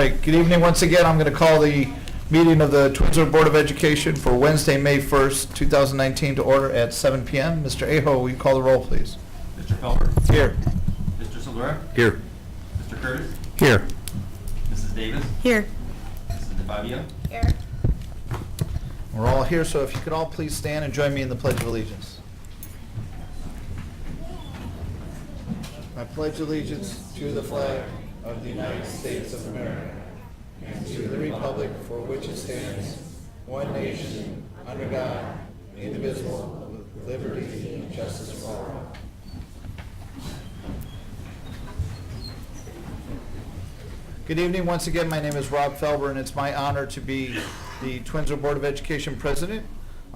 right, good evening once again. I'm going to call the meeting of the Twinsburg Board of Education for Wednesday, May 1st, 2019 to order at 7 p.m. Mr. Aho, will you call the roll, please? Mr. Felber? Here. Mr. Silvera? Here. Mr. Curtis? Here. Mrs. Davis? Here. Mrs. DeFabio? Here. We're all here, so if you could all please stand and join me in the Pledge of Allegiance. I pledge allegiance to the flag of the United States of America and to the republic for which it stands, one nation, under God, indivisible, with liberty and justice for all. Good evening once again. My name is Rob Felber, and it's my honor to be the Twinsburg Board of Education President.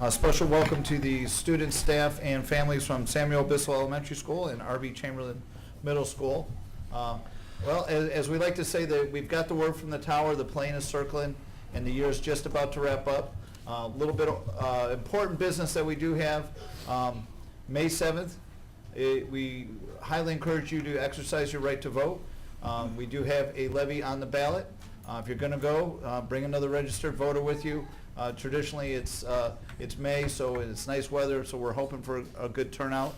A special welcome to the students, staff, and families from Samuel Bissell Elementary School and R.B. Chamberlain Middle School. Well, as we like to say, that we've got the word from the tower, the plane is circling, and the year is just about to wrap up. A little bit of important business that we do have. May 7th, we highly encourage you to exercise your right to vote. We do have a levy on the ballot. If you're going to go, bring another registered voter with you. Traditionally, it's May, so it's nice weather, so we're hoping for a good turnout.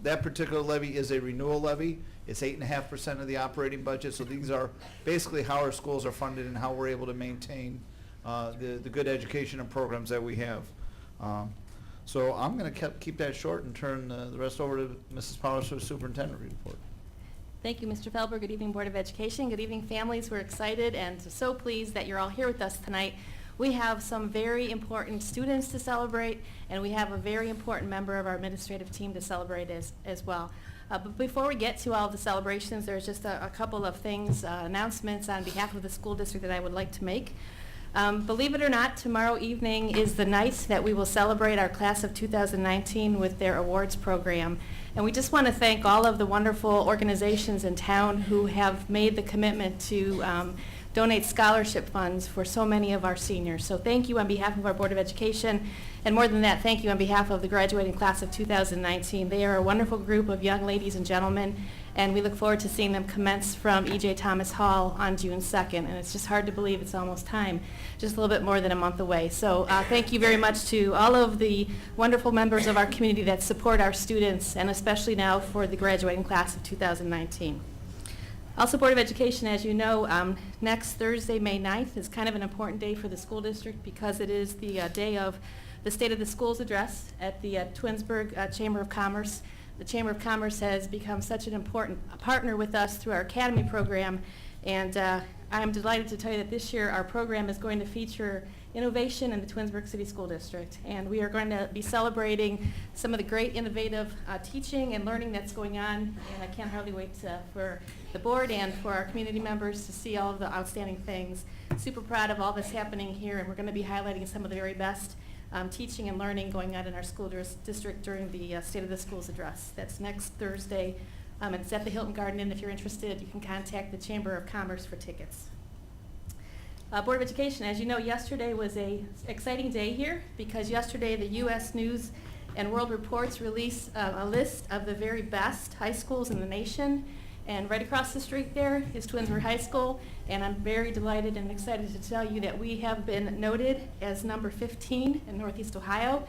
That particular levy is a renewal levy. It's 8.5% of the operating budget, so these are basically how our schools are funded and how we're able to maintain the good education and programs that we have. So I'm going to keep that short and turn the rest over to Mrs. Powers for the superintendent report. Thank you, Mr. Felber. Good evening, Board of Education. Good evening, families. We're excited and so pleased that you're all here with us tonight. We have some very important students to celebrate, and we have a very important member of our administrative team to celebrate as well. But before we get to all the celebrations, there's just a couple of things, announcements on behalf of the school district that I would like to make. Believe it or not, tomorrow evening is the night that we will celebrate our class of 2019 with their awards program. And we just want to thank all of the wonderful organizations in town who have made the commitment to donate scholarship funds for so many of our seniors. So thank you on behalf of our Board of Education, and more than that, thank you on behalf of the graduating class of 2019. They are a wonderful group of young ladies and gentlemen, and we look forward to seeing them commence from E.J. Thomas Hall on June 2nd. And it's just hard to believe it's almost time, just a little bit more than a month away. So thank you very much to all of the wonderful members of our community that support our students, and especially now for the graduating class of 2019. Also, Board of Education, as you know, next Thursday, May 9th, is kind of an important day for the school district because it is the day of the State of the Schools address at the Twinsburg Chamber of Commerce. The Chamber of Commerce has become such an important partner with us through our Academy program, and I am delighted to tell you that this year our program is going to feature innovation in the Twinsburg City School District, and we are going to be celebrating some of the great innovative teaching and learning that's going on, and I can't hardly wait for the board and for our community members to see all of the outstanding things. Super proud of all that's happening here, and we're going to be highlighting some of the very best teaching and learning going on in our school district during the State of the Schools address. That's next Thursday. It's at the Hilton Garden Inn. If you're interested, you can contact the Chamber of Commerce for tickets. Board of Education, as you know, yesterday was an exciting day here because yesterday the U.S. News and World Reports released a list of the very best high schools in the nation. And right across the street there is Twinsburg High School, and I'm very delighted and excited to tell you that we have been noted as number 15 in Northeast Ohio,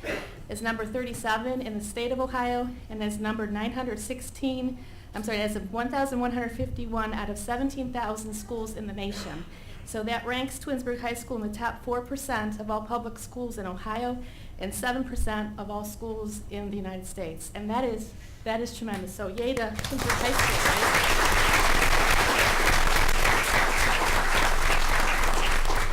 as number 37 in the state of Ohio, and as number 916, as of 1,151 out of 17,000 schools in the nation. So that ranks Twinsburg High School in the top 4% of all public schools in Ohio and 7% of all schools in the United States. And that is tremendous. So yay to Twinsburg High School,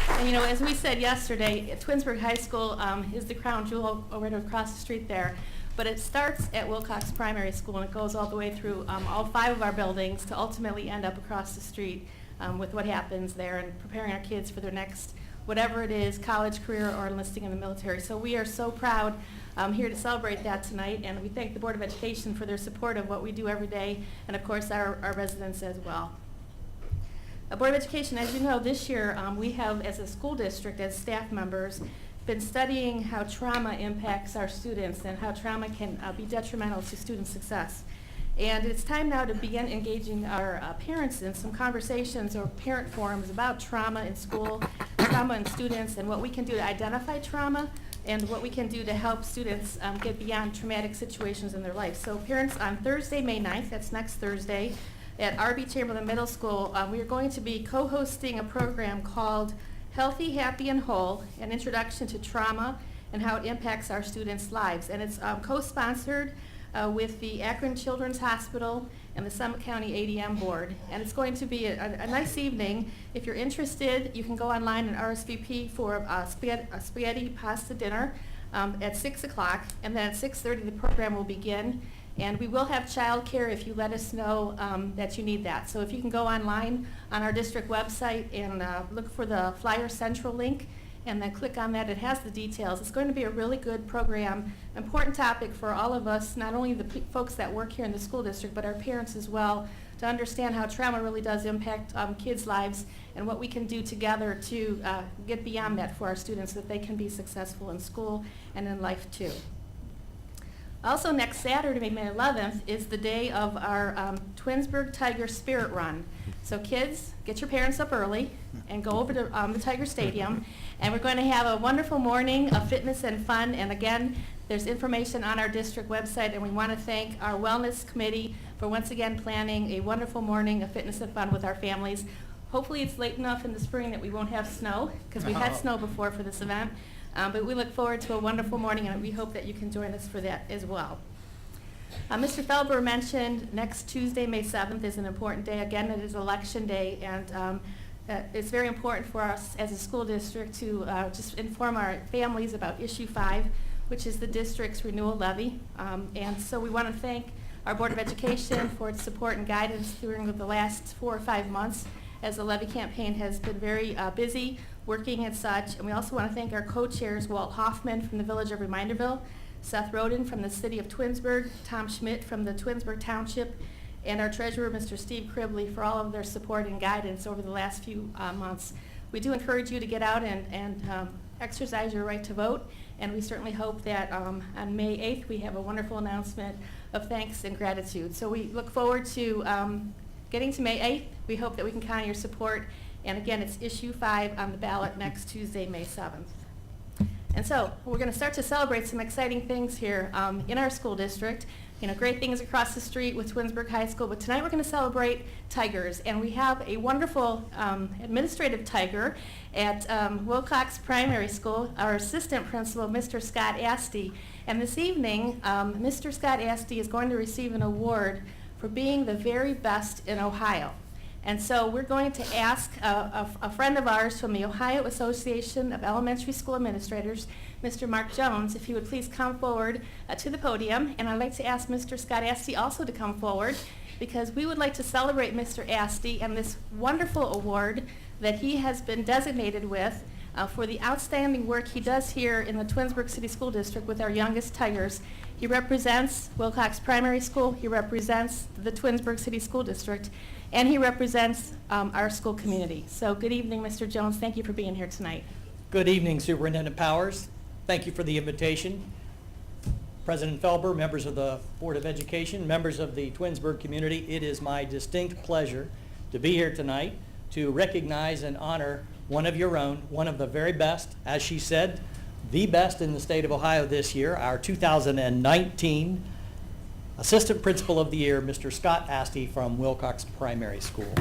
right? And you know, as we said yesterday, Twinsburg High School is the crown jewel right across the street there. But it starts at Wilcox Primary School and it goes all the way through all 5 of our buildings to ultimately end up across the street with what happens there and preparing our kids for their next, whatever it is, college, career, or enlisting in the military. So we are so proud here to celebrate that tonight, and we thank the Board of Education for their support of what we do every day, and of course our residents as well. Board of Education, as you know, this year we have, as a school district, as staff members, been studying how trauma impacts our students and how trauma can be detrimental to student success. And it's time now to begin engaging our parents in some conversations or parent forums about trauma in school, trauma in students, and what we can do to identify trauma and what we can do to help students get beyond traumatic situations in their life. So parents, on Thursday, May 9th, that's next Thursday, at R.B. Chamberlain Middle School, we are going to be co-hosting a program called Healthy, Happy, and Whole, an introduction to trauma and how it impacts our students' lives. And it's co-sponsored with the Akron Children's Hospital and the Summit County ADM Board. And it's going to be a nice evening. If you're interested, you can go online and RSVP for a spaghetti pasta dinner at 6 o'clock. And then at 6:30 the program will begin. And we will have childcare if you let us know that you need that. So if you can go online on our district website and look for the Flyer Central link, and then click on that, it has the details. It's going to be a really good program, important topic for all of us, not only the folks that work here in the school district, but our parents as well, to understand how trauma really does impact kids' lives and what we can do together to get beyond that for our students so that they can be successful in school and in life too. Also, next Saturday, May 11th, is the day of our Twinsburg Tiger Spirit Run. So kids, get your parents up early and go over to the Tiger Stadium. And we're going to have a wonderful morning of fitness and fun. And again, there's information on our district website. And we want to thank our wellness committee for once again planning a wonderful morning of fitness and fun with our families. Hopefully it's late enough in the spring that we won't have snow, because we've had snow before for this event. But we look forward to a wonderful morning, and we hope that you can join us for that as well. Mr. Felber mentioned next Tuesday, May 7th, is an important day. Again, it is Election Day, and it's very important for us as a school district to just inform our families about Issue 5, which is the district's renewal levy. And so we want to thank our Board of Education for its support and guidance during the last 4 or 5 months, as the levy campaign has been very busy working and such. And we also want to thank our co-chairs, Walt Hoffman from the Village of Reminderville, Seth Roden from the City of Twinsburg, Tom Schmidt from the Twinsburg Township, and our treasurer, Mr. Steve Cribley, for all of their support and guidance over the last few months. We do encourage you to get out and exercise your right to vote, and we certainly hope that on May 8th we have a wonderful announcement of thanks and gratitude. So we look forward to getting to May 8th. We hope that we can count on your support. And again, it's Issue 5 on the ballot next Tuesday, May 7th. And so we're going to start to celebrate some exciting things here in our school district. You know, great things across the street with Twinsburg High School, but tonight we're going to celebrate tigers. And we have a wonderful administrative tiger at Wilcox Primary School, our assistant principal, Mr. Scott Asti. And this evening, Mr. Scott Asti is going to receive an award for being the very best in Ohio. And so we're going to ask a friend of ours from the Ohio Association of Elementary School Administrators, Mr. Mark Jones, if he would please come forward to the podium. And I'd like to ask Mr. Scott Asti also to come forward, because we would like to celebrate Mr. Asti and this wonderful award that he has been designated with for the outstanding work he does here in the Twinsburg City School District with our youngest tigers. He represents Wilcox Primary School, he represents the Twinsburg City School District, and he represents our school community. So good evening, Mr. Jones. Thank you for being here tonight. Good evening, Superintendent Powers. Thank you for the invitation. President Felber, members of the Board of Education, members of the Twinsburg community, it is my distinct pleasure to be here tonight to recognize and honor one of your own, one of the very best, as she said, the best in the state of Ohio this year, our 2019 Assistant Principal of the Year, Mr. Scott Asti from Wilcox Primary School.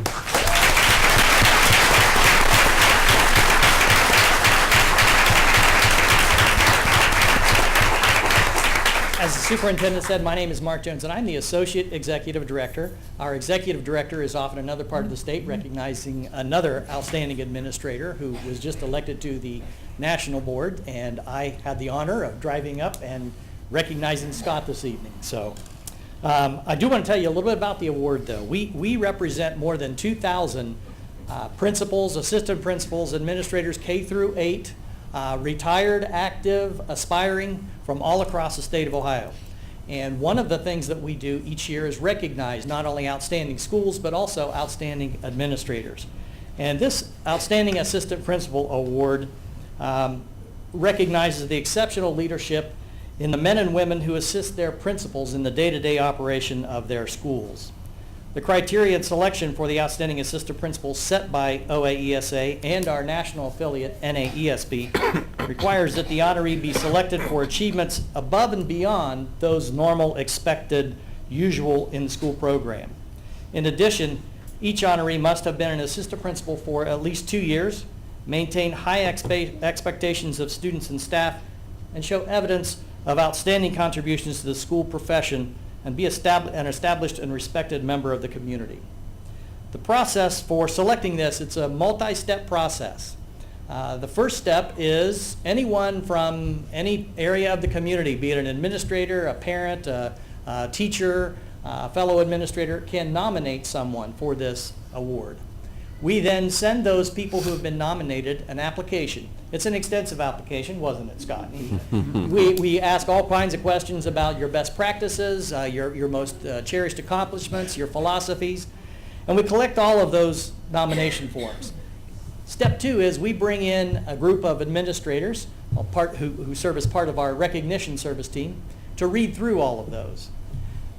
As the superintendent said, my name is Mark Jones, and I'm the Associate Executive Director. Our Executive Director is off in another part of the state, recognizing another outstanding administrator who was just elected to the National Board, and I had the honor of driving up and recognizing Scott this evening. So I do want to tell you a little bit about the award, though. We represent more than 2,000 principals, assistant principals, administrators, K through 8, retired, active, aspiring, from all across the state of Ohio. And one of the things that we do each year is recognize not only outstanding schools, but also outstanding administrators. And this Outstanding Assistant Principal Award recognizes the exceptional leadership in the men and women who assist their principals in the day-to-day operation of their schools. The criteria and selection for the outstanding assistant principals set by OAESA and our national affiliate, NAESB, requires that the honoree be selected for achievements above and beyond those normal, expected, usual in the school program. In addition, each honoree must have been an assistant principal for at least 2 years, maintain high expectations of students and staff, and show evidence of outstanding contributions to the school profession and be an established and respected member of the community. The process for selecting this, it's a multi-step process. The first step is anyone from any area of the community, be it an administrator, a parent, a teacher, a fellow administrator, can nominate someone for this award. We then send those people who have been nominated an application. It's an extensive application, wasn't it, Scott? We ask all kinds of questions about your best practices, your most cherished accomplishments, your philosophies, and we collect all of those nomination forms. Step 2 is we bring in a group of administrators who serve as part of our recognition service team to read through all of those.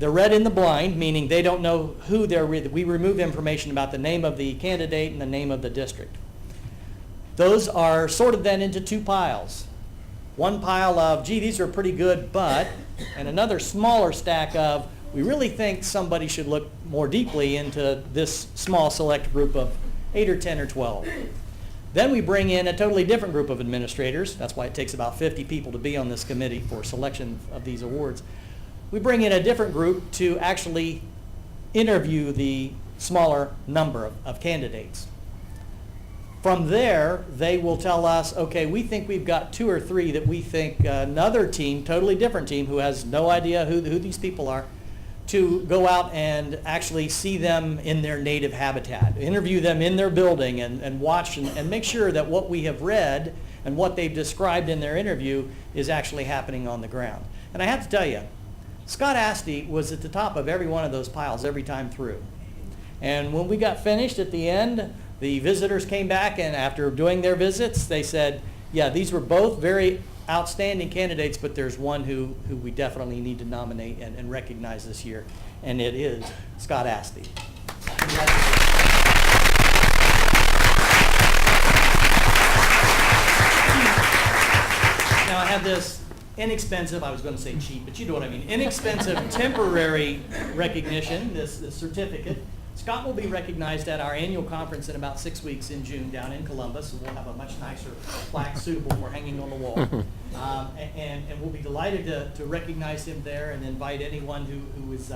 They're read in the blind, meaning they don't know who they're reading. We remove information about the name of the candidate and the name of the district. Those are sorted then into 2 piles. One pile of, gee, these are pretty good, but, and another smaller stack of, we really think somebody should look more deeply into this small select group of 8 or 10 or 12. Then we bring in a totally different group of administrators. That's why it takes about 50 people to be on this committee for selection of these awards. We bring in a different group to actually interview the smaller number of candidates. From there, they will tell us, okay, we think we've got 2 or 3 that we think another team, totally different team, who has no idea who these people are, to go out and actually see them in their native habitat, interview them in their building and watch and make sure that what we have read and what they've described in their interview is actually happening on the ground. And I have to tell you, Scott Asti was at the top of every one of those piles every time through. And when we got finished at the end, the visitors came back, and after doing their visits, they said, yeah, these were both very outstanding candidates, but there's one who we definitely need to nominate and recognize this year, and it is Scott Asti. Now I have this inexpensive, I was going to say cheap, but you know what I mean, inexpensive temporary recognition, this certificate. Scott will be recognized at our annual conference in about 6 weeks in June down in Columbus, and we'll have a much nicer plaque suitable for hanging on the wall. And we'll be delighted to recognize him there and invite anyone who is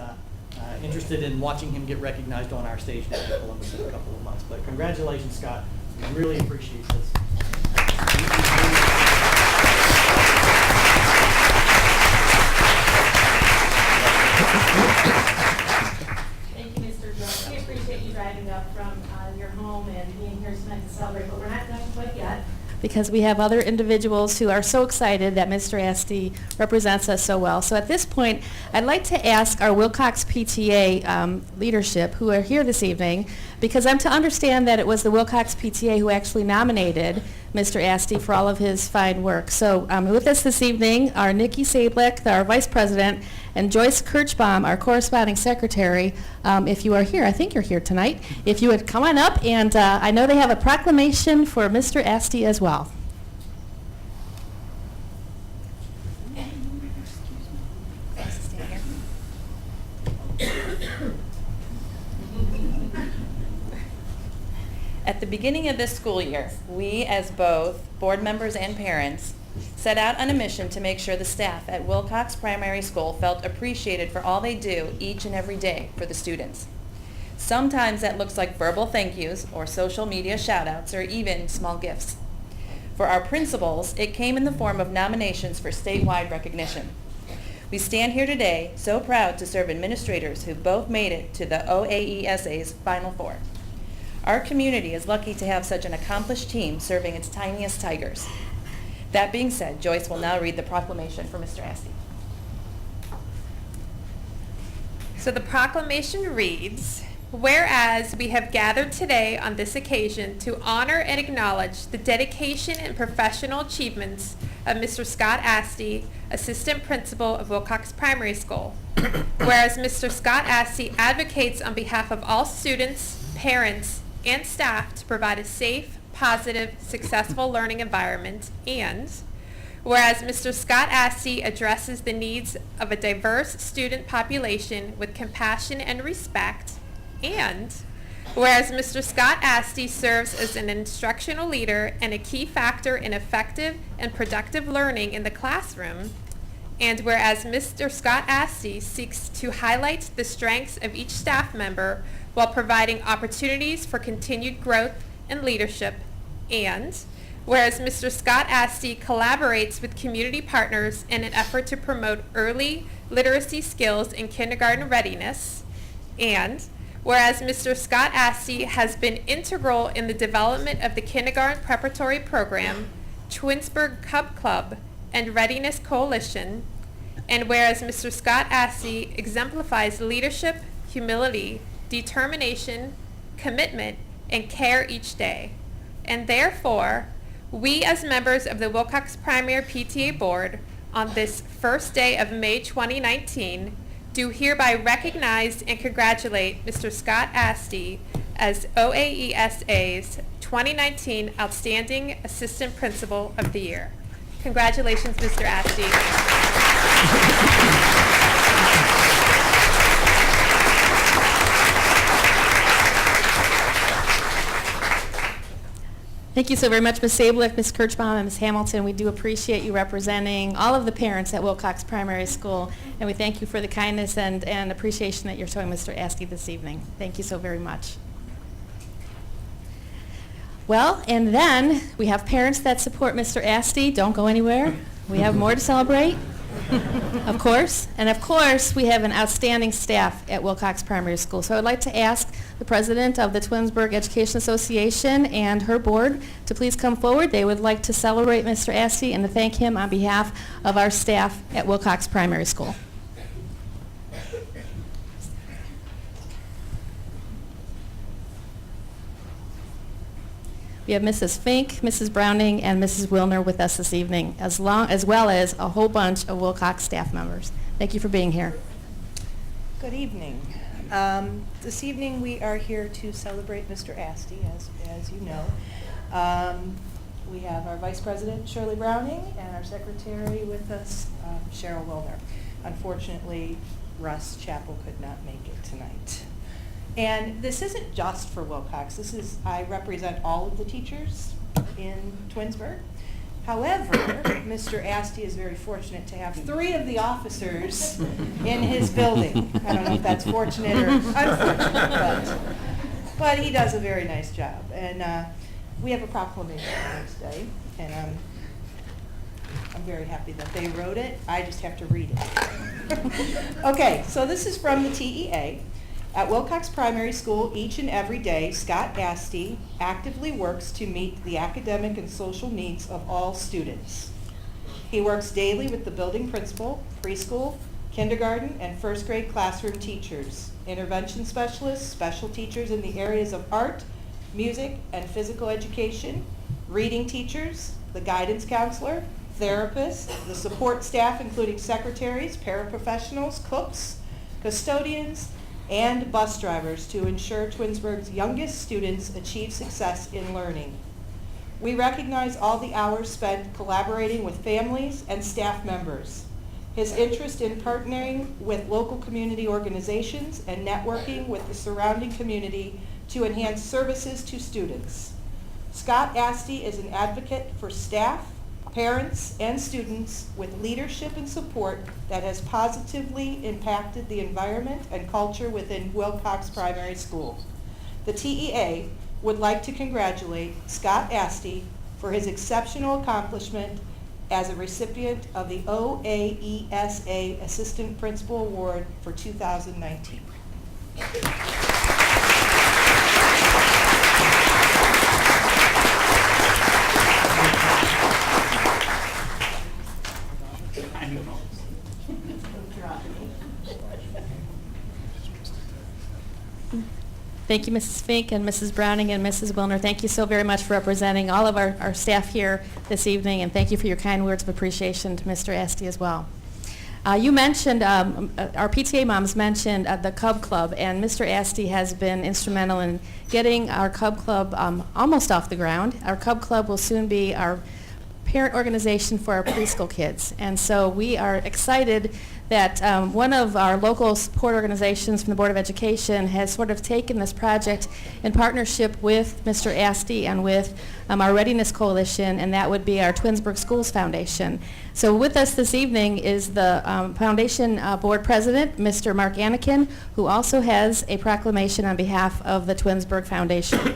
interested in watching him get recognized on our stage down in Columbus in a couple of months. But congratulations, Scott. We really appreciate this. Driving up from your home and being here tonight to celebrate, but we're not done quite yet, because we have other individuals who are so excited that Mr. Asti represents us so well. So at this point, I'd like to ask our Wilcox PTA leadership who are here this evening, because I'm to understand that it was the Wilcox PTA who actually nominated Mr. Asti for all of his fine work. So with us this evening are Nikki Sablick, our Vice President, and Joyce Kirchbaum, our corresponding secretary. If you are here, I think you're here tonight. If you would come on up, and I know they have a proclamation for Mr. Asti as well. At the beginning of this school year, we, as both board members and parents, set out on a mission to make sure the staff at Wilcox Primary School felt appreciated for all they do each and every day for the students. Sometimes that looks like verbal thank yous or social media shout-outs or even small gifts. For our principals, it came in the form of nominations for statewide recognition. We stand here today so proud to serve administrators who both made it to the OAESA's Final Four. Our community is lucky to have such an accomplished team serving its tiniest tigers. That being said, Joyce will now read the proclamation for Mr. Asti. So the proclamation reads, whereas we have gathered today on this occasion to honor and acknowledge the dedication and professional achievements of Mr. Scott Asti, Assistant Principal of Wilcox Primary School. Whereas Mr. Scott Asti advocates on behalf of all students, parents, and staff to provide a safe, positive, successful learning environment, and whereas Mr. Scott Asti addresses the needs of a diverse student population with compassion and respect, and whereas Mr. Scott Asti serves as an instructional leader and a key factor in effective and productive learning in the classroom, and whereas Mr. Scott Asti seeks to highlight the strengths of each staff member while providing opportunities for continued growth and leadership, and whereas Mr. Scott Asti collaborates with community partners in an effort to promote early literacy skills and kindergarten readiness, and whereas Mr. Scott Asti has been integral in the development of the kindergarten preparatory program, Twinsburg Cub Club, and Readiness Coalition, and whereas Mr. Scott Asti exemplifies leadership, humility, determination, commitment, and care each day. And therefore, we as members of the Wilcox Primary PTA Board on this first day of May 2019 do hereby recognize and congratulate Mr. Scott Asti as OAESA's 2019 Outstanding Assistant Principal of the Year. Congratulations, Mr. Asti. Thank you so very much, Ms. Sablich, Ms. Kirchbaum, and Ms. Hamilton. We do appreciate you representing all of the parents at Wilcox Primary School, and we thank you for the kindness and appreciation that you're showing Mr. Asti this evening. Thank you so very much. Well, and then we have parents that support Mr. Asti. Don't go anywhere. We have more to celebrate, of course. And of course, we have an outstanding staff at Wilcox Primary School. So I'd like to ask the president of the Twinsburg Education Association and her board to please come forward. They would like to celebrate Mr. Asti and to thank him on behalf of our staff at Wilcox Primary School. We have Mrs. Fink, Mrs. Browning, and Mrs. Wilner with us this evening, as well as a whole bunch of Wilcox staff members. Thank you for being here. Good evening. This evening we are here to celebrate Mr. Asti, as you know. We have our Vice President, Shirley Browning, and our Secretary with us, Cheryl Wilner. Unfortunately, Russ Chappell could not make it tonight. And this isn't just for Wilcox. I represent all of the teachers in Twinsburg. However, Mr. Asti is very fortunate to have 3 of the officers in his building. I don't know if that's fortunate or unfortunate, but he does a very nice job. And we have a proclamation today, and I'm very happy that they wrote it. I just have to read it. Okay, so this is from the TEA. At Wilcox Primary School, each and every day, Scott Asti actively works to meet the academic and social needs of all students. He works daily with the building principal, preschool, kindergarten, and first grade classroom teachers, intervention specialists, special teachers in the areas of art, music, and physical education, reading teachers, the guidance counselor, therapists, the support staff including secretaries, paraprofessionals, cooks, custodians, and bus drivers to ensure Twinsburg's youngest students achieve success in learning. We recognize all the hours spent collaborating with families and staff members, his interest in partnering with local community organizations and networking with the surrounding community to enhance services to students. Scott Asti is an advocate for staff, parents, and students with leadership and support that has positively impacted the environment and culture within Wilcox Primary School. The TEA would like to congratulate Scott Asti for his exceptional accomplishment as a recipient of the OAESA Assistant Principal Award for 2019. Thank you, Mrs. Fink and Mrs. Browning and Mrs. Wilner. Thank you so very mumuch for representing all of our staff here this evening, and thank you for your kind words of appreciation to Mr. Asti as well. You mentioned, our PTA moms mentioned the Cub Club, and Mr. Asti has been instrumental in getting our Cub Club almost off the ground. Our Cub Club will soon be our parent organization for our preschool kids, and so we are excited that one of our local support organizations from the Board of Education has sort of taken this project in partnership with Mr. Asti and with our Readiness Coalition, and that would be our Twinsburg Schools Foundation. So with us this evening is the Foundation Board President, Mr. Mark Anakin, who also has a proclamation on behalf of the Twinsburg Foundation.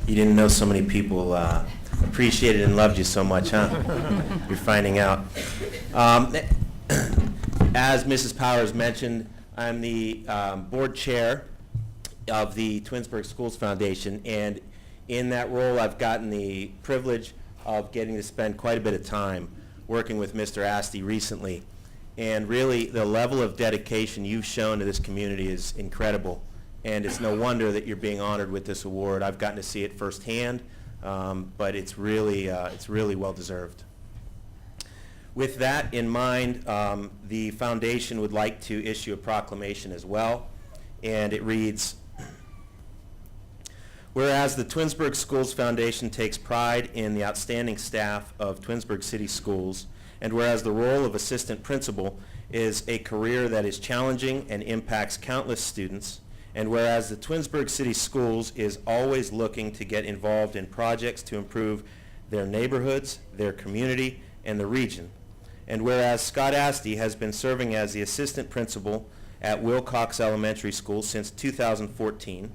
You didn't know so many people appreciated and loved you so much, huh? You're finding out. As Mrs. Powers mentioned, I'm the board chair of the Twinsburg Schools Foundation, and in that role I've gotten the privilege of getting to spend quite a bit of time working with Mr. Asti recently. And really, the level of dedication you've shown to this community is incredible. And it's no wonder that you're being honored with this award. I've gotten to see it firsthand, but it's really well deserved. With that in mind, the foundation would like to issue a proclamation as well, and it reads, whereas the Twinsburg Schools Foundation takes pride in the outstanding staff of Twinsburg City Schools, and whereas the role of assistant principal is a career that is challenging and impacts countless students, and whereas the Twinsburg City Schools is always looking to get involved in projects to improve their neighborhoods, their community, and the region, and whereas Scott Asti has been serving as the assistant principal at Wilcox Elementary School since 2014,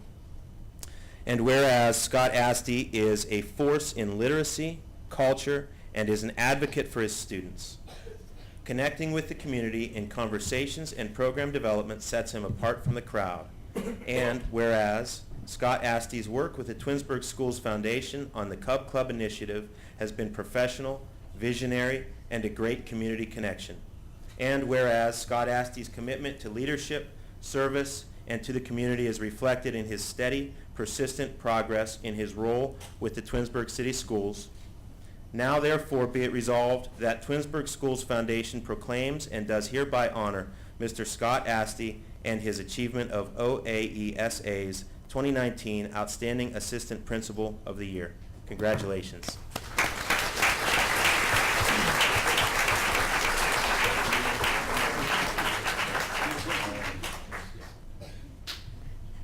and whereas Scott Asti is a force in literacy, culture, and is an advocate for his students. Connecting with the community in conversations and program development sets him apart from the crowd. And whereas Scott Asti's work with the Twinsburg Schools Foundation on the Cub Club initiative has been professional, visionary, and a great community connection. And whereas Scott Asti's commitment to leadership, service, and to the community is reflected in his steady, persistent progress in his role with the Twinsburg City Schools. Now therefore be it resolved that Twinsburg Schools Foundation proclaims and does hereby honor Mr. Scott Asti and his achievement of OAESA's 2019 Outstanding Assistant Principal of the Year. Congratulations.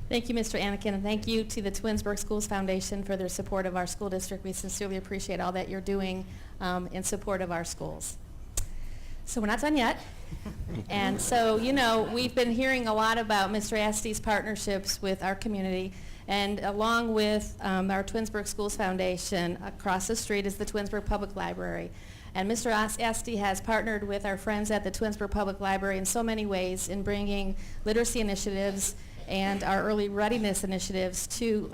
Thank you, Mr. Anakin, and thank you to the Twinsburg Schools Foundation for their support of our school district. We sincerely appreciate all that you're doing in support of our schools. So we're not done yet. And so, you know, we've been hearing a lot about Mr. Asti's partnerships with our community, and along with our Twinsburg Schools Foundation, across the street is the Twinsburg Public Library. And Mr. Asti has partnered with our friends at the Twinsburg Public Library in so many ways in bringing literacy initiatives and our early readiness initiatives to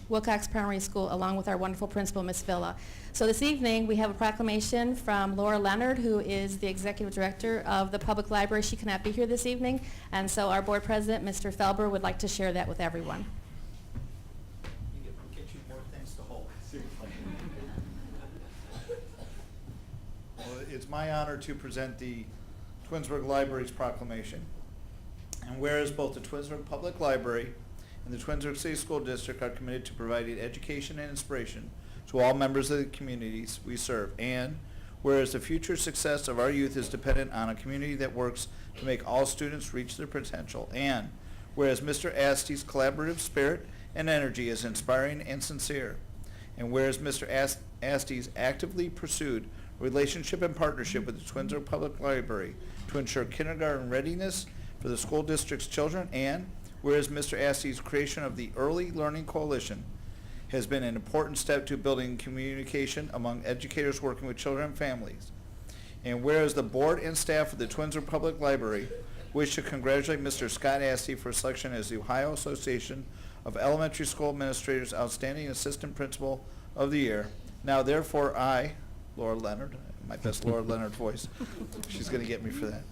Wilcox Primary School, along with our wonderful principal, Ms. Villa. So this evening, we have a proclamation from Laura Leonard, who is the executive director of the public library. She cannot be here this evening, and so our board president, Mr. Felber, would like to share that with everyone. Get you more things to hold. Well, it's my honor to present the Twinsburg Library's proclamation. And whereas both the Twinsburg Public Library and the Twinsburg City School District are committed to providing education and inspiration to all members of the communities we serve, and whereas the future success of our youth is dependent on a community that works to make all students reach their potential, and whereas Mr. Asti's collaborative spirit and energy is inspiring and sincere, and whereas Mr. Asti's actively pursued relationship and partnership with the Twinsburg Public Library to ensure kindergarten readiness for the school district's children, and whereas Mr. Asti's creation of the Early Learning Coalition has been an important step to building communication among educators working with children and families, and whereas the board and staff of the Twinsburg Public Library wish to congratulate Mr. Scott Asti for selection as the Ohio Association of Elementary School Administrators Outstanding Assistant Principal of the Year. Now therefore I, Laura Leonard, my best Laura Leonard voice. She's going to get me for that.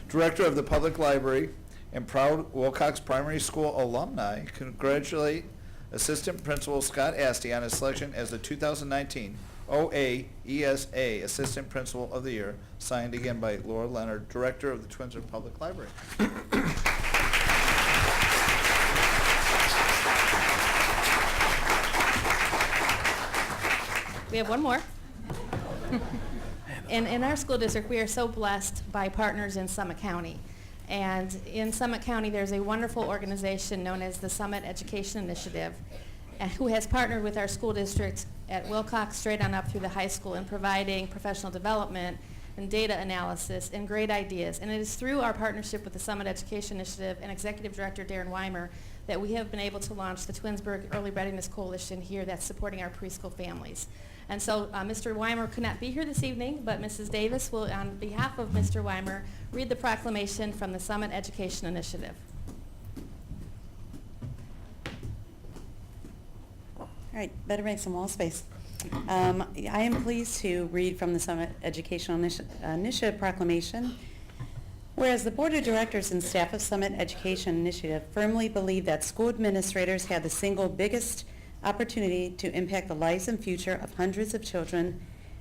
Director of the Public Library and proud Wilcox Primary School alumni congratulate Assistant Principal Scott Asti on his selection as the 2019 OAESA Assistant Principal of the Year, signed again by Laura Leonard, Director of the Twinsburg Public Library. We have one more. In our school district, we are so blessed by partners in Summit County. And in Summit County, there's a wonderful organization known as the Summit Education Initiative, who has partnered with our school district at Wilcox straight on up through the high school in providing professional development and data analysis and great ideas. And it is through our partnership with the Summit Education Initiative and Executive Director Darren Weimer that we have been able to launch the Twinsburg Early Readiness Coalition here that's supporting our preschool families. And so Mr. Weimer could not be here this evening, but Mrs. Davis will, on behalf of Mr. Weimer, read the proclamation from the Summit Education Initiative. All right, better make some wall space. I am pleased to read from the Summit Educational Initiative Proclamation. Whereas the Board of Directors and staff of Summit Education Initiative firmly believe that school administrators have the single biggest opportunity to impact the lives and future of hundreds of children,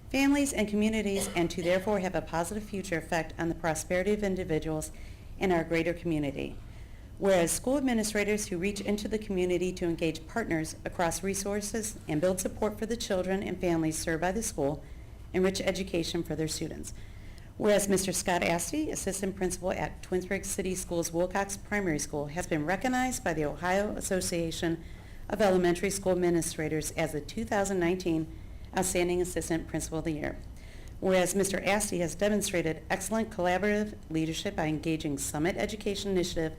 families, and communities, and to therefore have a positive future effect on the prosperity of individuals in our greater community. Whereas school administrators who reach into the community to engage partners across resources and build support for the children and families served by the school, enrich education for their students. Whereas Mr. Scott Asti, Assistant Principal at Twinsburg City Schools Wilcox Primary School, has been recognized by the Ohio Association of Elementary School Administrators as the 2019 Outstanding Assistant Principal of the Year. Whereas Mr. Asti has demonstrated excellent collaborative leadership by engaging Summit Education Initiative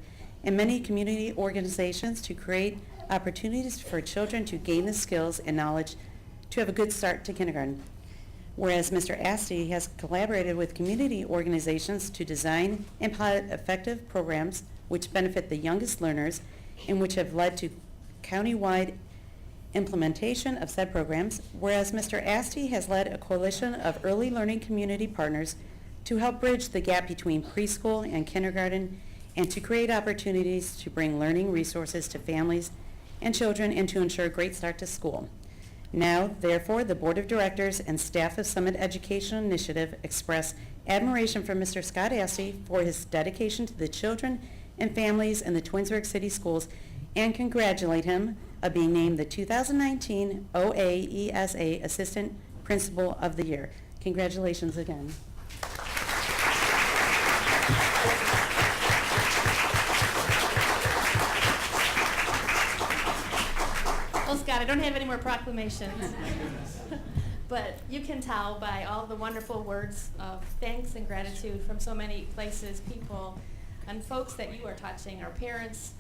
and many community organizations to create opportunities for children to gain the skills and knowledge to have a good start to kindergarten. Whereas Mr. Asti has collaborated with community organizations to design and pilot effective programs which benefit the youngest learners and which have led to county-wide implementation of said programs, whereas Mr. Asti has led a coalition of early learning community partners to help bridge the gap between preschool and kindergarten and to create opportunities to bring learning resources to families and children and to ensure a great start to school. Now, therefore, the Board of Directors and staff of Summit Education Initiative express admiration for Mr. Scott Asti for his dedication to the children and families in the Twinsburg City Schools and congratulate him on being named the 2019 OAESA Assistant Principal of the Year. Congratulations again. Well, Scott, I don't have any more proclamations. But you can tell by all the wonderful words of thanks and gratitude from so many places, people, and folks that you are touching, our parents,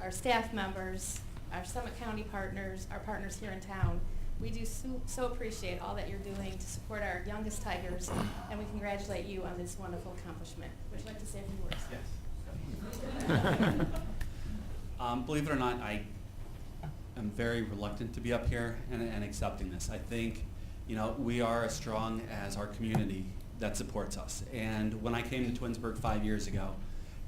our staff members, our Summit County partners, our partners here in town. We do so appreciate all that you're doing to support our youngest Tigers, and we congratulate you on this wonderful accomplishment. Would you like to say a few words? Yes. Believe it or not, I am very reluctant to be up here and accepting this. I think, we are as strong as our community that supports us. And when I came to Twinsburg 5 years ago,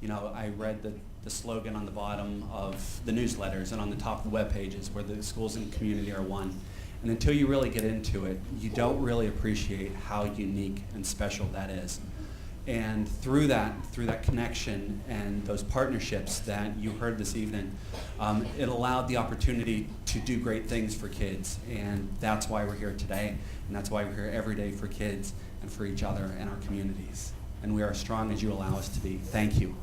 I read the slogan on the bottom of the newsletters and on the top of the web pages where the schools and community are one. And until you really get into it, you don't really appreciate how unique and special that is. And through that connection and those partnerships that you heard this evening, it allowed the opportunity to do great things for kids. And that's why we're here today. And that's why we're here every day for kids and for each other and our communities. And we are as strong as you allow us to be. Thank you.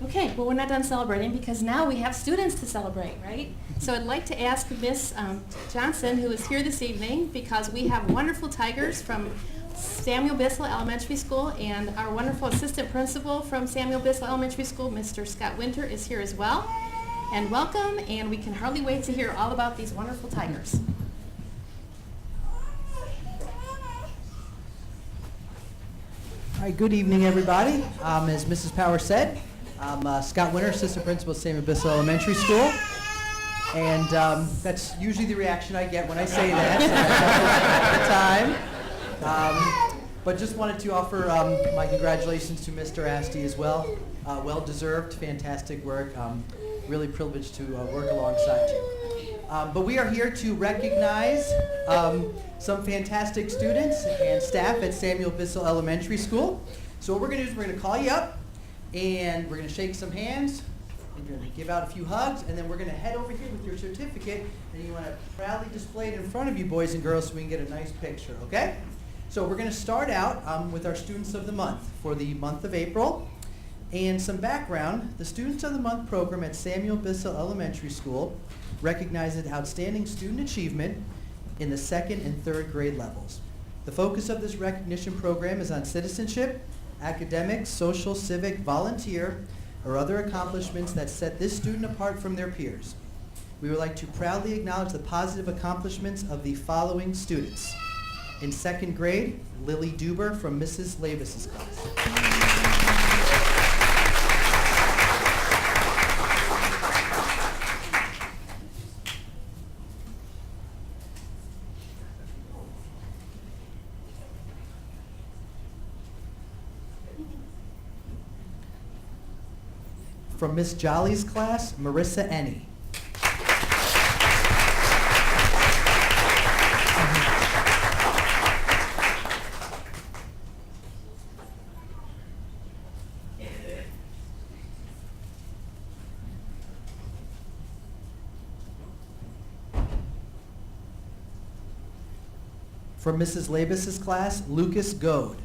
Okay, well, we're not done celebrating because now we have students to celebrate, right? So I'd like to ask Miss Johnson, who is here this evening, because we have wonderful Tigers from Samuel Bissell Elementary School, and our wonderful assistant principal from Samuel Bissell Elementary School, Mr. Scott Winter, is here as well. And welcome, and we can hardly wait to hear all about these wonderful Tigers. All right, good evening, everybody. As Mrs. Power said, I'm Scott Winter, Assistant Principal at Samuel Bissell Elementary School. And that's usually the reaction I get when I say that at the time. But just wanted to offer my congratulations to Mr. Asti as well. Well-deserved, fantastic work. Really privileged to work alongside you. But we are here to recognize some fantastic students and staff at Samuel Bissell Elementary School. So what we're going to do is we're going to call you up, and we're going to shake some hands, and you're going to give out a few hugs, and then we're going to head over here with your certificate, and you want to proudly display it in front of you, boys and girls, so we can get a nice picture, okay? So we're going to start out with our Students of the Month for the month of April. And some background, the Students of the Month program at Samuel Bissell Elementary School recognizes outstanding student achievement in the 2nd and 3rd grade levels. The focus of this recognition program is on citizenship, academic, social, civic, volunteer, or other accomplishments that set this student apart from their peers. We would like to proudly acknowledge the positive accomplishments of the following students. In 2nd grade, Lily Duber from Mrs. Lavis's class. From Miss Jolly's class, Marissa Ennie. From Mrs. Labus's class, Lucas Goad.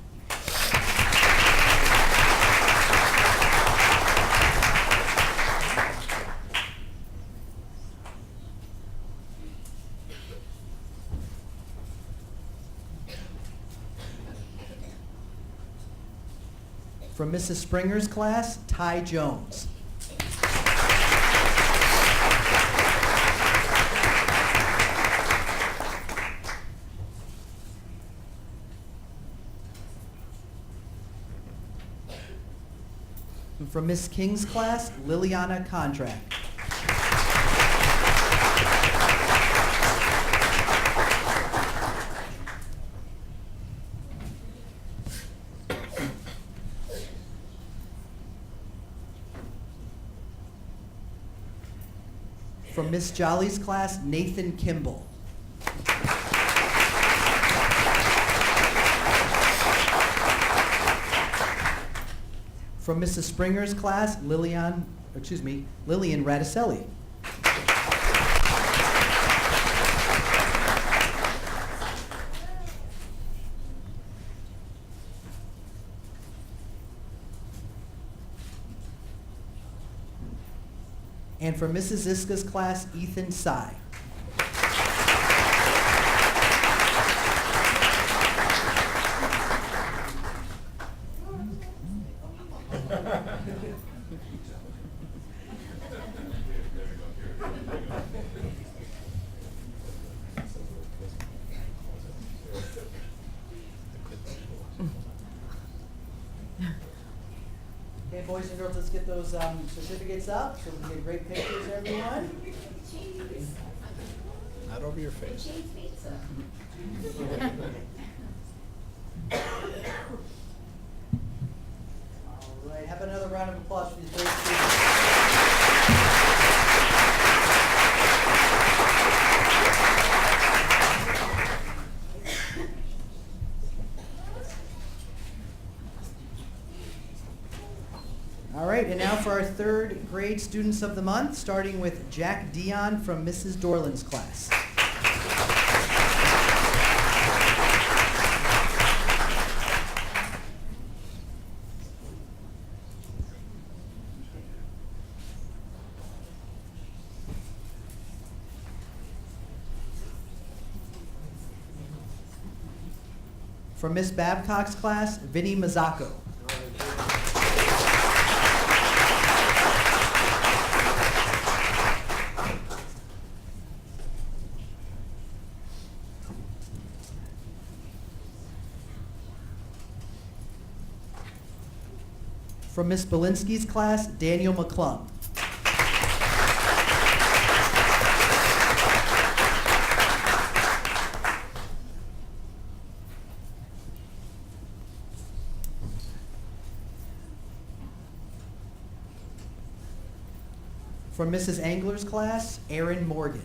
From Mrs. Springer's class, Ty Jones. And from Miss King's class, Liliana Kondrak. From Miss Jolly's class, Nathan Kimball. From Mrs. Springer's class, Lillian Radicelli. And from Mrs. Ziska's class, Ethan Sy. Okay, boys and girls, let's get those certificates up so we can get great pictures, everyone. Not over your face. All right, have another round of applause for these great students. All right, and now for our 3rd grade Students of the Month, starting with Jack Dion from Mrs. Dorland's class. From Miss Babcock's class, Vinny Mazzacco. From Miss Belinsky's class, Daniel McClung. From Mrs. Angler's class, Aaron Morgan.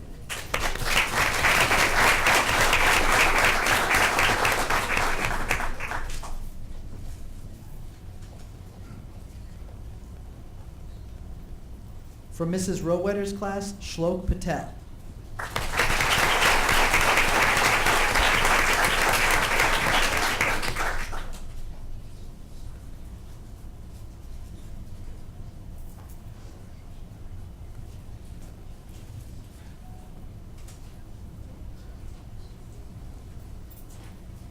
From Mrs. Rowetters' class, Shlok Patel.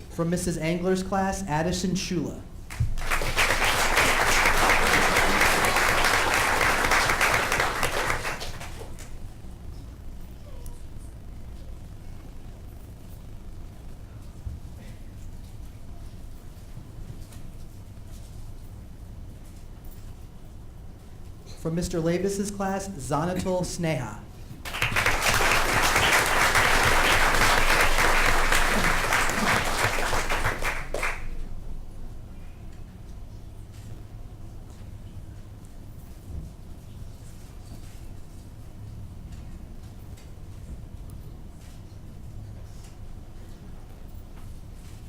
From Mrs. Angler's class, Addison Shula. From Mr. Labus's class, Zanatul Sneha.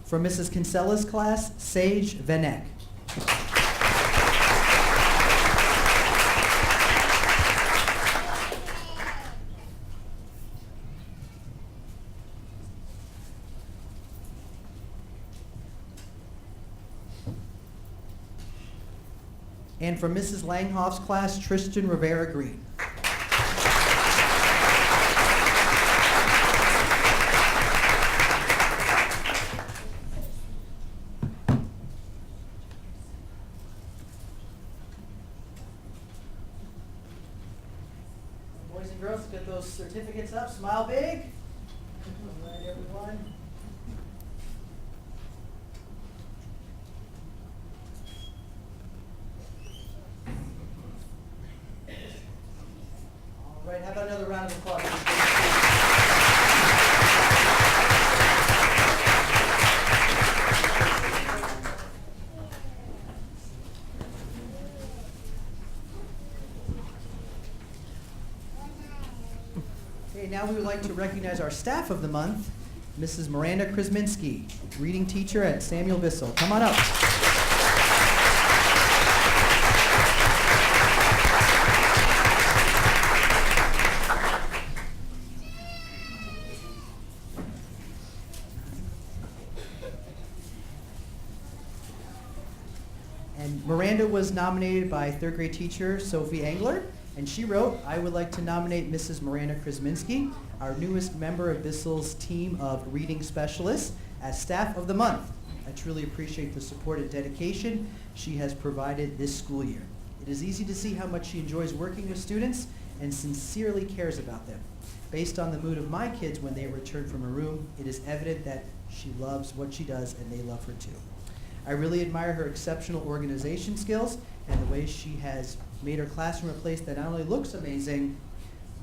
From Mrs. Kinsella's class, Sage Venek. And from Mrs. Langhoff's class, Tristan Rivera Green. Boys and girls, get those certificates up. Smile big. All right, everyone. All right, how about another round of applause? Okay, now we would like to recognize our staff of the month, Mrs. Miranda Krasminski, reading teacher at Samuel Bissell. Come on up. And Miranda was nominated by third grade teacher Sophie Angler, and she wrote, "I would like to nominate Mrs. Miranda Krasminski, our newest member of Bissell's team of reading specialists, as staff of the month. I truly appreciate the support and dedication she has provided this school year. It is easy to see how much she enjoys working with students and sincerely cares about them. Based on the mood of my kids when they return from a room, it is evident that she loves what she does and they love her too. I really admire her exceptional organization skills and the way she has made her classroom a place that not only looks amazing,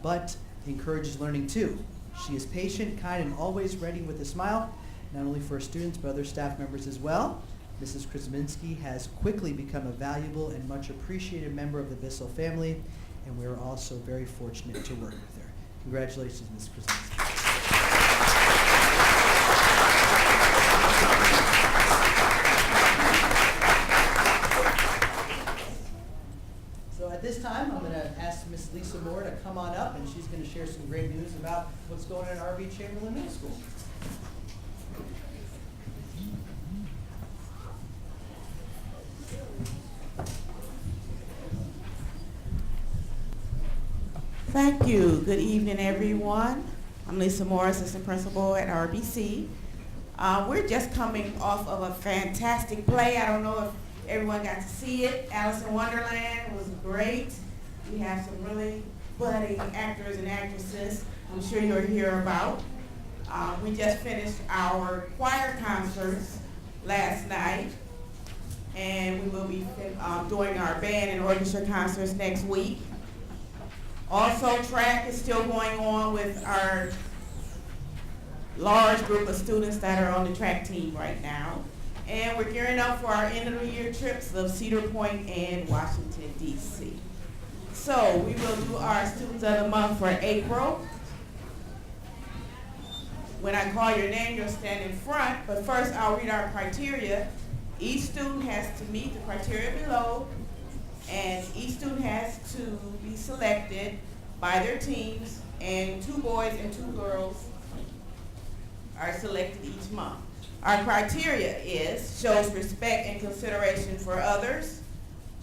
but encourages learning too. She is patient, kind, and always ready with a smile, not only for students, but other staff members as well. Mrs. Krasminski has quickly become a valuable and much appreciated member of the Bissell family, and we are also very fortunate to work with her. Congratulations, Ms. Krasminski. So at this time, I'm going to ask Ms. Lisa Moore to come on up, and she's going to share some great news about what's going on at R.B. Chamberlain Middle School. Thank you. Good evening, everyone. I'm Lisa Moore, Assistant Principal at RBC. We're just coming off of a fantastic play. I don't know if everyone got to see it. Alice in Wonderland was great. We have some really budding actors and actresses I'm sure you'll hear about. We just finished our choir concerts last night. and we will be doing our band and orchestra concerts next week. Also, track is still going on with our large group of students that are on the track team right now. And we're gearing up for our end of the year trips of Cedar Point and Washington, D.C. So we will do our Students of the Month for April. When I call your name, you'll stand in front, but first I'll read our criteria. Each student has to meet the criteria below, and each student has to be selected by their teams, and 2 boys and 2 girls are selected each month. Our criteria is shows respect and consideration for others,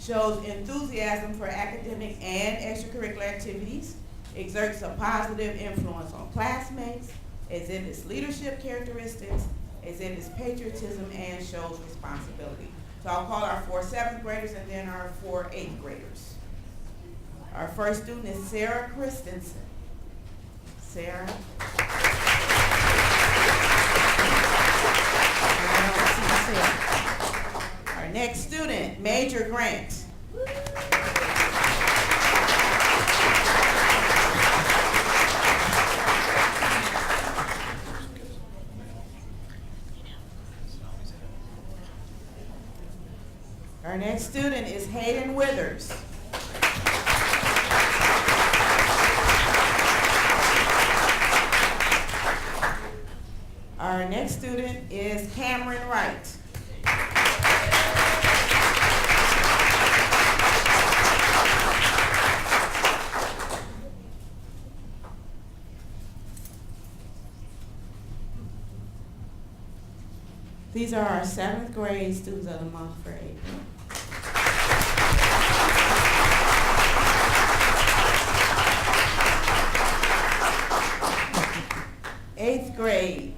shows enthusiasm for academic and extracurricular activities, exerts a positive influence on classmates, exhibits leadership characteristics, exhibits patriotism, and shows responsibility. So I'll call our 4 7th graders and then our 4 8th graders. Our first student is Sarah Christensen. Sarah. I don't see Sarah. Our next student, Major Grant. Our next student is Hayden Withers. Our next student is Cameron Wright. These are our 7th grade Students of the Month for April. Eighth grade,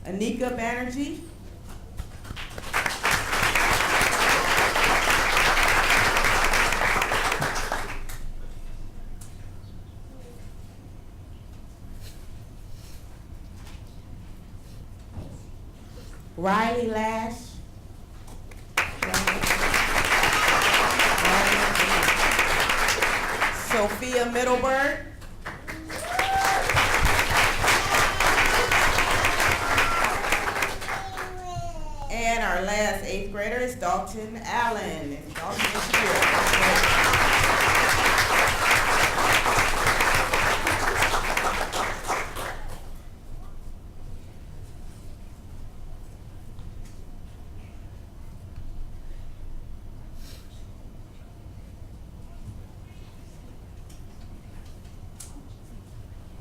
Anika Banerjee. Riley Lash. Sophia Middleburg. And our last 8th grader is Dalton Allen. And Dalton is here.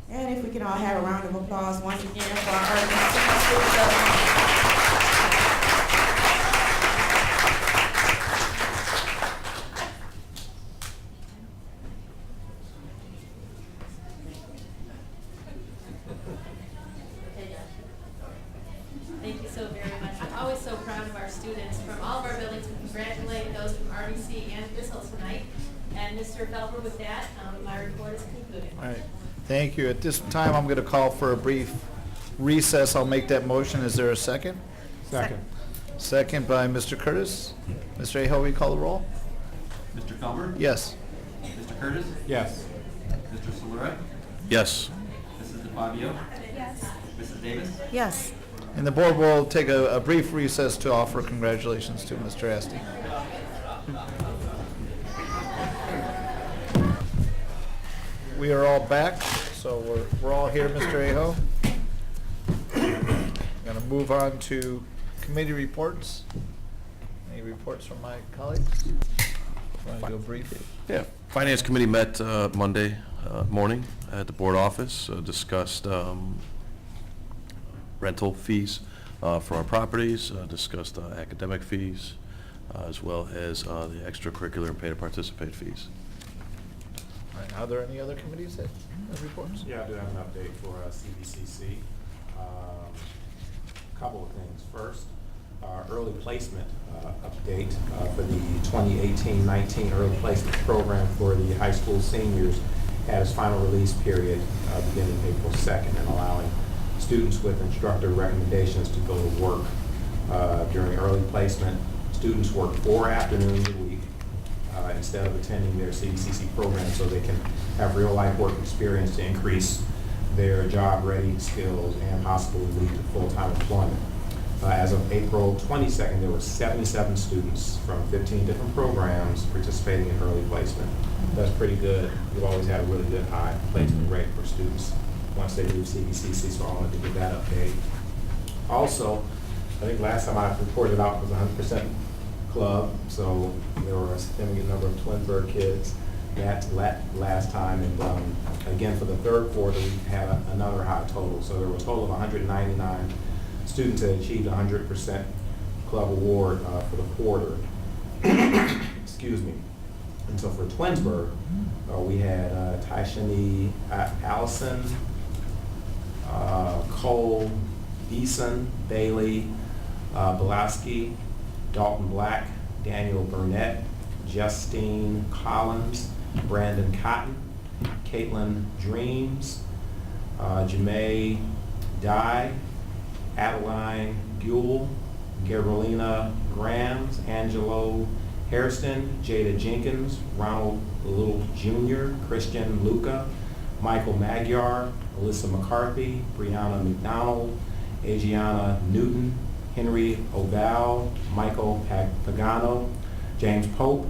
And if we can all have a round of applause once again for our RBC Students of the Month. Thank you so very much. I'm always so proud of our students from all of our buildings. We congratulate those from RBC and Bissell tonight. And Mr. Felber, with that, my report is concluded. All right. Thank you. At this time, I'm going to call for a brief recess. I'll make that motion. Is there a second? Second. Second by Mr. Curtis. Mr. Aho, will you call the roll? Mr. Felber? Yes. Mr. Curtis? Yes. Mr. Solera? Yes. Mrs. DeFabio? Yes. Mrs. Davis? Yes. And the board will take a brief recess to offer congratulations to Mr. Asti. We are all back, so we're all here, Mr. Aho. Going to move on to committee reports. Any reports from my colleagues? Want to do a brief? Yeah, Finance Committee met Monday morning at the board office, discussed rental fees for our properties, discussed academic fees, as well as the extracurricular and pay to participate fees. All right, are there any other committees that have reports? Yeah, I do have an update for CVCC. Couple of things. First, our early placement update for the 2018-19 early placement program for the high school seniors had its final release period beginning April 2nd and allowing students with instructor recommendations to go to work during early placement Students work 4 afternoons a week instead of attending their CBCC program, so they can have real-life work experience to increase their job-ready skills and possibly lead to full-time employment. As of April 22nd, there were 77 students from 15 different programs participating in early placement. That's pretty good. We've always had a really good high placement rate for students once they leave CBCC, so I wanted to give that update. Also, I think last time I reported out was 100% club, so there were a significant number of Twinsburg kids that last time, and again for the third quarter we had another high total. So there was a total of 199 students that achieved 100% club award for the quarter. Excuse me. And so for Twinsburg, we had Tyshani Allison, Cole, Eason, Bailey, Belaski, Dalton Black, Daniel Burnett, Justine Collins, Brandon Cotton, Caitlin Dreams, Jamae Dye, Adeline Guel, Gabrielina Grams, Angelo Hairston, Jada Jenkins, Ronald Little Jr., Christian Luca, Michael Magyar, Alyssa McCarthy, Brianna McDonald, Adriana Newton, Henry Oval, Michael Pagano, James Pope,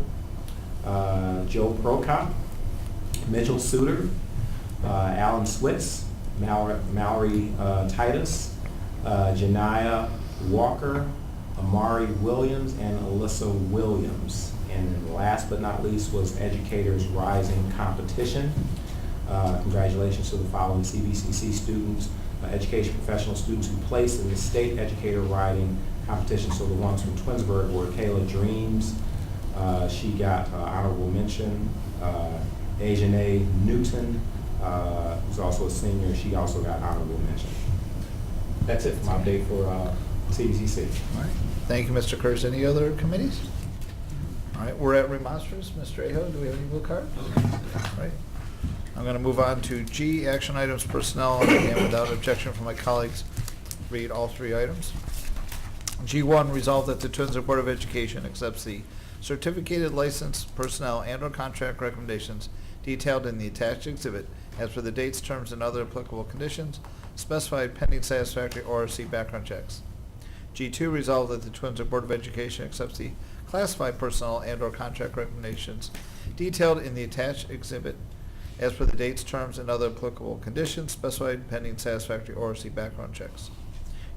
Joe Prokop, Mitchell Suter, Alan Switz, Mallory Titus, Janiyah Walker, Amari Williams, and Alyssa Williams. And then last but not least was Educators Rising Competition. Congratulations to the following CBCC students, education professional students who placed in the state educator riding competition. So the ones from Twinsburg were Kayla Dreams, she got honorable mention. Ajane Newton, who's also a senior, she also got honorable mention. That's it for my update for CBCC. All right. Thank you, Mr. Curtis. Any other committees? All right, we're at remonstrance. Mr. Aho, do we have any blue cards? All right. I'm going to move on to G, action items, personnel, and without objection from my colleagues, read all 3 items. G1, resolved that the Twinsburg Board of Education accepts the certificated license, personnel, and/or contract recommendations detailed in the attached exhibit as for the dates, terms, and other applicable conditions specified pending satisfactory ORC background checks. G2, resolved that the Twinsburg Board of Education accepts the classified personnel and/or contract recommendations detailed in the attached exhibit as per the dates, terms, and other applicable conditions specified pending satisfactory ORC background checks.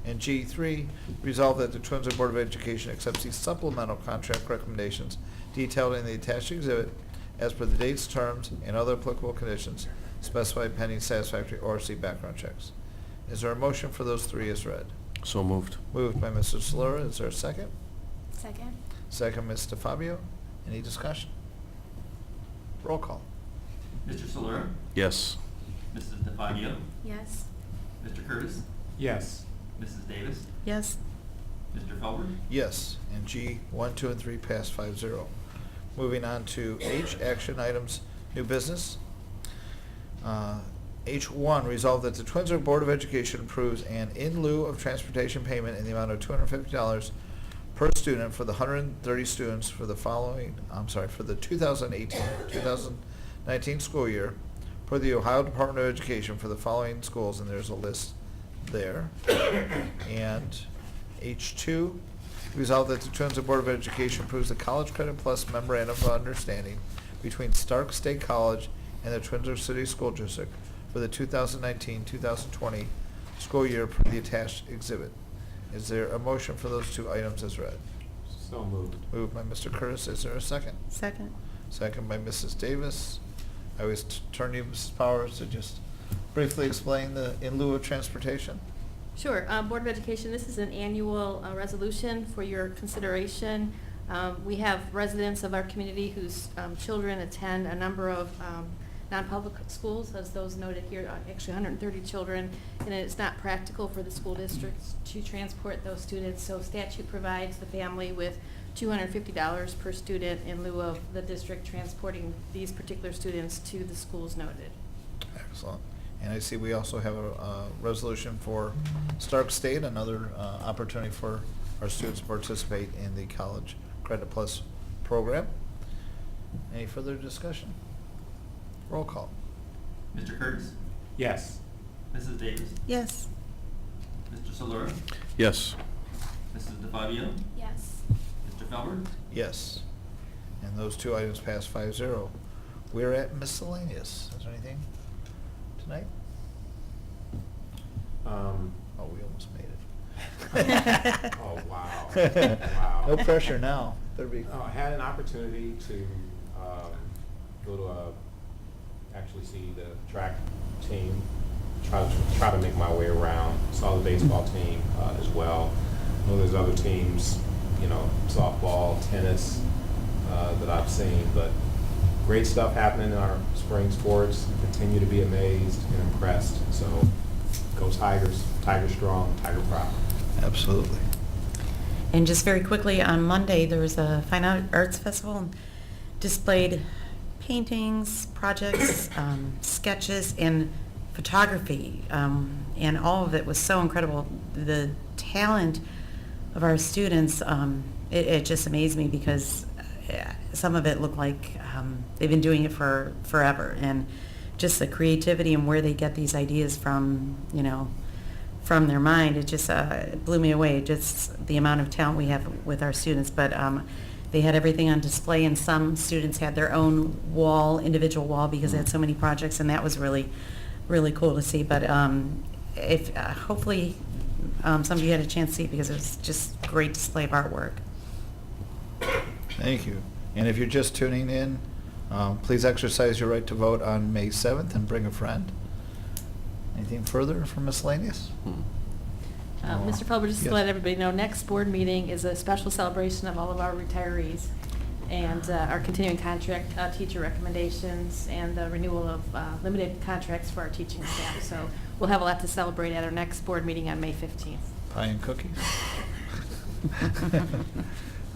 And G3, resolved that the Twinsburg Board of Education accepts the supplemental contract recommendations detailed in the attached exhibit as per the dates, terms, and other applicable conditions specified pending satisfactory ORC background checks. Is there a motion for those 3 as read? So moved. Moved by Mr. Solera. Is there a second? Second. Second, Mr. Fabio. Any discussion? Roll call. Mr. Solera? Yes. Mrs. DeFabio? Yes. Mr. Curtis? Yes. Mrs. Davis? Yes. Mr. Felber? Yes, and G, 1, 2, and 3 pass 5-0. Moving on to H, action items, new business. H1, resolved that the Twinsburg Board of Education approves an in lieu of transportation payment in the amount of $250 per student for the 130 students for the following, for the 2018-2019 school year per the Ohio Department of Education for the following schools, and there's a list there. And H2, resolved that the Twinsburg Board of Education approves the College Credit Plus Memorandum of Understanding between Stark State College and the Twinsburg City School District for the 2019-2020 school year per the attached exhibit. Is there a motion for those 2 items as read? So moved. Moved by Mr. Curtis. Is there a second? Second. Second by Mrs. Davis. I always turn to you, Mrs. Powers, to just briefly explain the in lieu of transportation. Sure. Board of Education, this is an annual resolution for your consideration. We have residents of our community whose children attend a number of non-public schools, as those noted here, actually 130 children, and it's not practical for the school districts to transport those students, so statute provides the family with $250 per student in lieu of the district transporting these particular students to the schools noted. Excellent. And I see we also have a resolution for Stark State, another opportunity for our students participate in the College Credit Plus program. Any further discussion? Roll call. Mr. Curtis? Yes. Mrs. Davis? Yes. Mr. Solera? Yes. Mrs. DeFabio? Yes. Mr. Felber? Yes. And those two items pass 5-0. We're at miscellaneous. Is there anything tonight? Oh, we almost made it. Oh, wow. Wow. No pressure now. Better be. I had an opportunity to go to actually see the track team, try to make my way around. Saw the baseball team as well. I know there's other teams, softball, tennis that I've seen, but great stuff happening in our spring sports. Continue to be amazed and impressed. So go Tigers, Tiger strong, Tiger proud. Absolutely. And just very quickly, on Monday, there was a Fine Arts Festival and displayed paintings, projects, sketches, and photography. And all of it was so incredible. The talent of our students, it just amazed me because some of it looked like they've been doing it for forever. And just the creativity and where they get these ideas from, from their mind, it just blew me away, just the amount of talent we have with our students. But they had everything on display, and some students had their own individual wall, because they had so many projects, and that was really, really cool to see. But if hopefully some of you had a chance to see it, because it was just a great display of artwork. Thank you. And if you're just tuning in, please exercise your right to vote on May 7th and bring a friend. Anything further from miscellaneous? Mr. Felber, just Yes. to let everybody know, next board meeting is a special celebration of all of our retirees and our continuing contract teacher recommendations and the renewal of limited contracts for our teaching staff. So we'll have a lot to celebrate at our next board meeting on May 15th. Pie and cookies?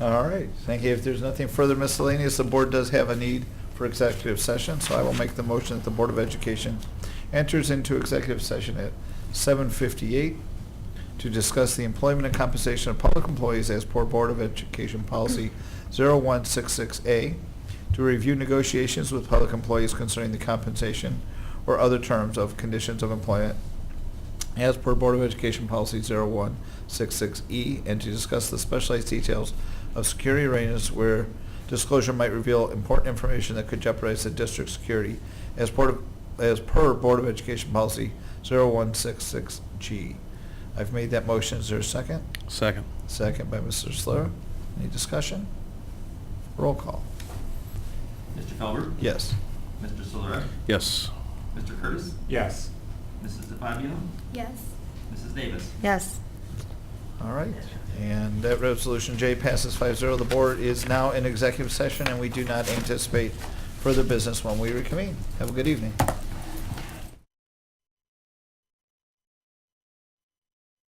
All right, thank you. If there's nothing further miscellaneous, the board does have a need for executive session, so I will make the motion that the Board of Education enters into executive session at 7:58 to discuss the employment and compensation of public employees as per Board of Education Policy 0166A, to review negotiations with public employees concerning the compensation or other terms of conditions of employment as per Board of Education Policy 0166E, and to discuss the specialized details of security arrangements where disclosure might reveal important information that could jeopardize the district's security as per Board of Education Policy 0166G. I've made that motion. Is there a second? Second. Second by Mr. Slur. Any discussion? Roll call. Mr. Felber? Yes. Mr. Solera? Yes. Mr. Curtis? Yes. Mrs. DeFabio? Yes. Mrs. Davis? Yes. All right. And that resolution J passes 5-0. The board is now in executive session, and we do not anticipate further business when we reconvene. Have a good evening.